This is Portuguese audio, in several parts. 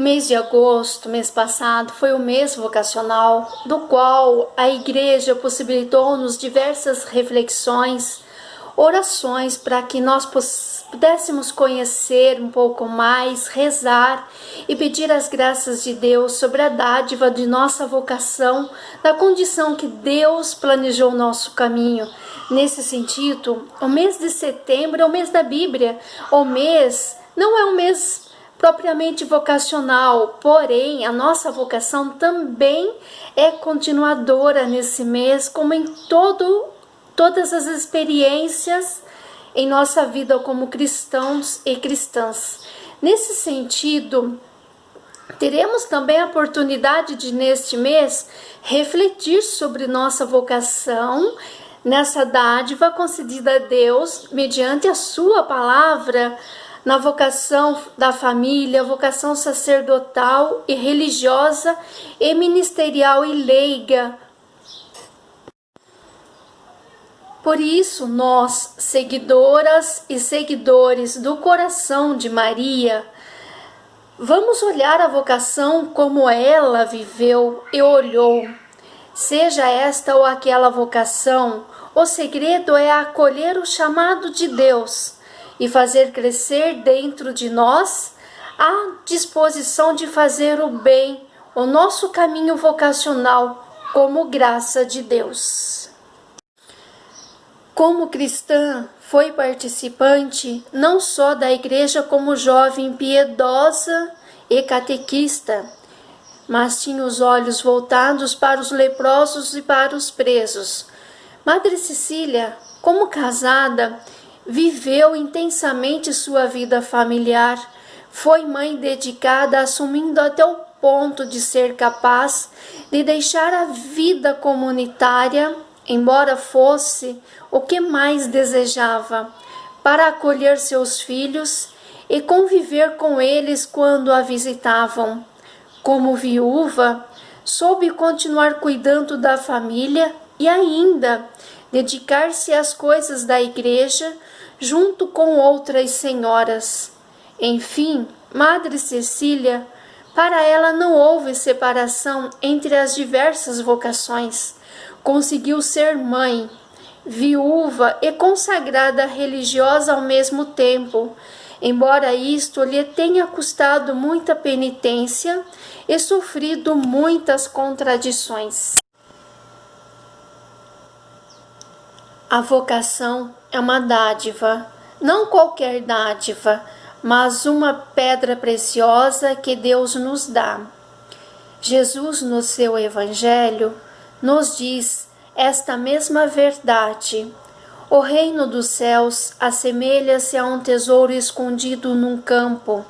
Mês de agosto, mês passado, foi o mês vocacional, do qual a Igreja possibilitou-nos diversas reflexões, orações para que nós pudéssemos conhecer um pouco mais, rezar e pedir as graças de Deus sobre a dádiva de nossa vocação, da condição que Deus planejou o nosso caminho. Nesse sentido, o mês de setembro é o mês da Bíblia. O mês não é um mês propriamente vocacional, porém a nossa vocação também é continuadora nesse mês, como em todas as experiências em nossa vida como cristãos e cristãs. Nesse sentido, teremos também a oportunidade de, neste mês, refletir sobre nossa vocação, nessa dádiva concedida a Deus, mediante a sua palavra, na vocação da família, vocação sacerdotal e religiosa e ministerial e leiga. Por isso, nós, seguidoras e seguidores do coração de Maria, vamos olhar a vocação como ela viveu e olhou. Seja esta ou aquela vocação, o segredo é acolher o chamado de Deus e fazer crescer dentro de nós a disposição de fazer o bem, o nosso caminho vocacional como graça de Deus. Como cristã, foi participante não só da igreja como jovem piedosa e catequista, mas tinha os olhos voltados para os leprosos e para os presos. Madre Cecília, como casada, viveu intensamente sua vida familiar, foi mãe dedicada, assumindo até o ponto de ser capaz de deixar a vida comunitária, embora fosse o que mais desejava, para acolher seus filhos e conviver com eles quando a visitavam. Como viúva, soube continuar cuidando da família e ainda dedicar-se às coisas da igreja junto com outras senhoras. Enfim, Madre Cecília, para ela não houve separação entre as diversas vocações. Conseguiu ser mãe, viúva e consagrada religiosa ao mesmo tempo, embora isto lhe tenha custado muita penitência e sofrido muitas contradições. A vocação é uma dádiva, não qualquer dádiva, mas uma pedra preciosa que Deus nos dá. Jesus, no seu Evangelho, nos diz esta mesma verdade. O reino dos céus assemelha-se a um tesouro escondido num campo.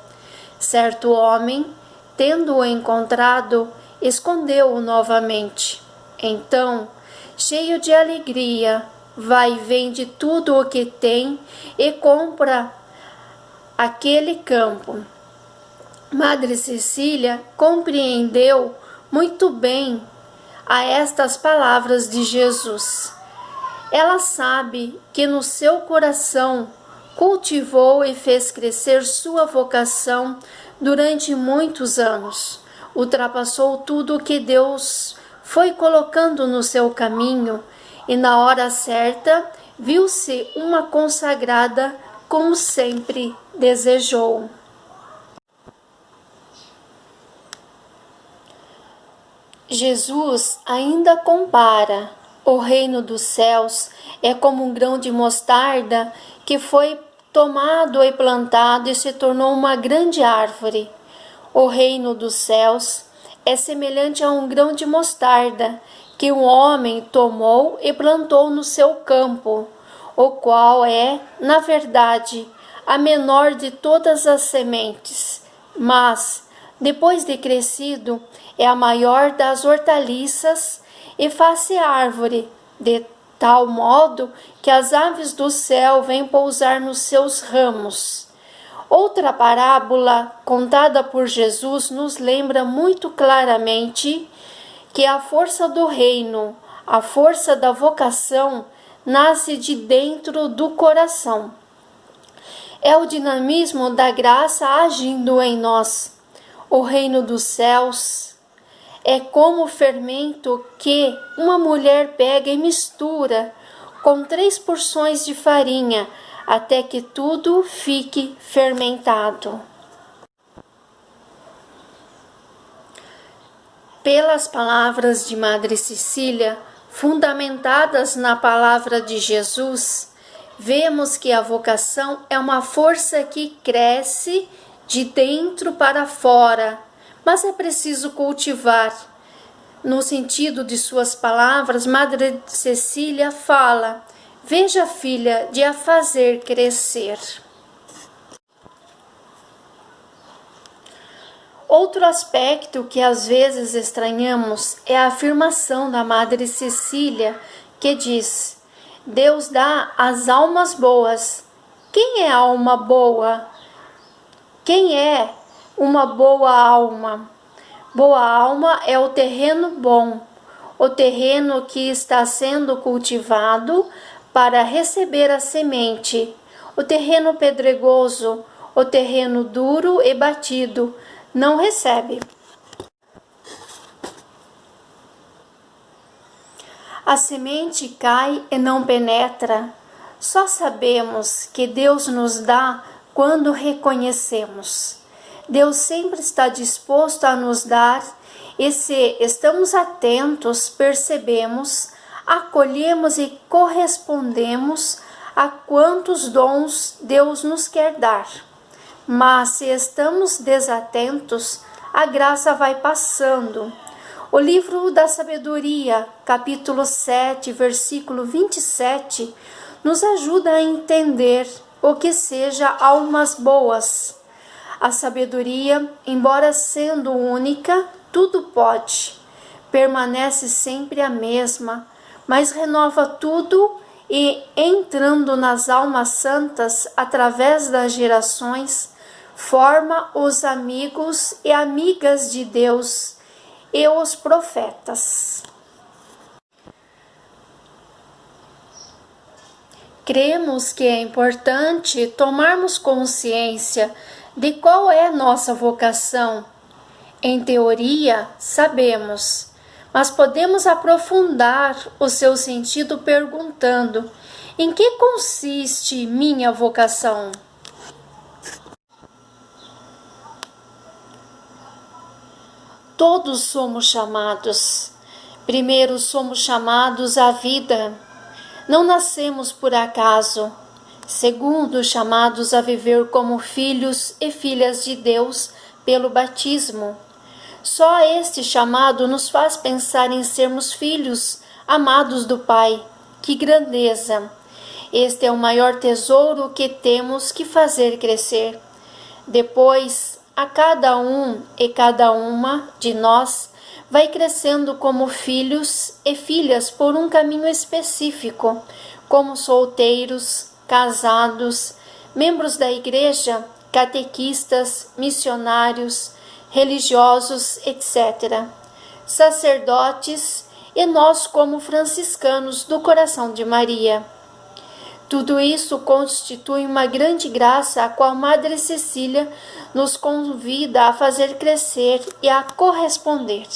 Certo homem, tendo-o encontrado, escondeu-o novamente. Então, cheio de alegria, vai e vende tudo o que tem e compra aquele campo. Madre Cecília compreendeu muito bem a estas palavras de Jesus. Ela sabe que no seu coração cultivou e fez crescer sua vocação durante muitos anos. Ultrapassou tudo o que Deus foi colocando no seu caminho e na hora certa viu-se uma consagrada como sempre desejou. Jesus ainda compara: o reino dos céus é como um grão de mostarda que foi tomado e plantado e se tornou uma grande árvore. O reino dos céus é semelhante a um grão de mostarda que um homem tomou e plantou no seu campo, o qual é, na verdade, a menor de todas as sementes, mas, depois de crescido, é a maior das hortaliças e faz-se árvore, de tal modo que as aves do céu vêm pousar nos seus ramos. Outra parábola contada por Jesus nos lembra muito claramente que a força do reino, a força da vocação, nasce de dentro do coração. É o dinamismo da graça agindo em nós. O reino dos céus é como o fermento que uma mulher pega e mistura com 3 porções de farinha, até que tudo fique fermentado. Pelas palavras de Madre Cecília, fundamentadas na palavra de Jesus, vemos que a vocação é uma força que cresce de dentro para fora, mas é preciso cultivar. No sentido de suas palavras, Madre Cecília fala: veja, filha, de a fazer crescer. Outro aspecto que às vezes estranhamos é a afirmação da Madre Cecília, que diz: Deus dá às almas boas. Quem é alma boa? Quem é uma boa alma? Boa alma é o terreno bom, o terreno que está sendo cultivado para receber a semente. O terreno pedregoso, o terreno duro e batido, não recebe. A semente cai e não penetra. Só sabemos que Deus nos dá quando reconhecemos. Deus sempre está disposto a nos dar, e se estamos atentos, percebemos, acolhemos e correspondemos a quantos dons Deus nos quer dar. Mas se estamos desatentos, a graça vai passando. O livro da Sabedoria, capítulo 7, versículo 27, nos ajuda a entender o que seja almas boas. A sabedoria, embora sendo única, tudo pode. Permanece sempre a mesma, mas renova tudo e, entrando nas almas santas através das gerações, forma os amigos e amigas de Deus e os profetas. Cremos que é importante tomarmos consciência de qual é nossa vocação. Em teoria, sabemos, mas podemos aprofundar o seu sentido perguntando: em que consiste minha vocação? Todos somos chamados. Primeiro, somos chamados à vida. Não nascemos por acaso. Segundo, chamados a viver como filhos e filhas de Deus pelo batismo. Só este chamado nos faz pensar em sermos filhos amados do Pai. Que grandeza! Este é o maior tesouro que temos que fazer crescer. Depois, a cada um e cada uma de nós vai crescendo como filhos e filhas por um caminho específico, como solteiros, casados, membros da igreja, catequistas, missionários, religiosos, etc., sacerdotes e nós como franciscanos do Coração de Maria. Tudo isso constitui uma grande graça a qual Madre Cecília nos convida a fazer crescer e a corresponder.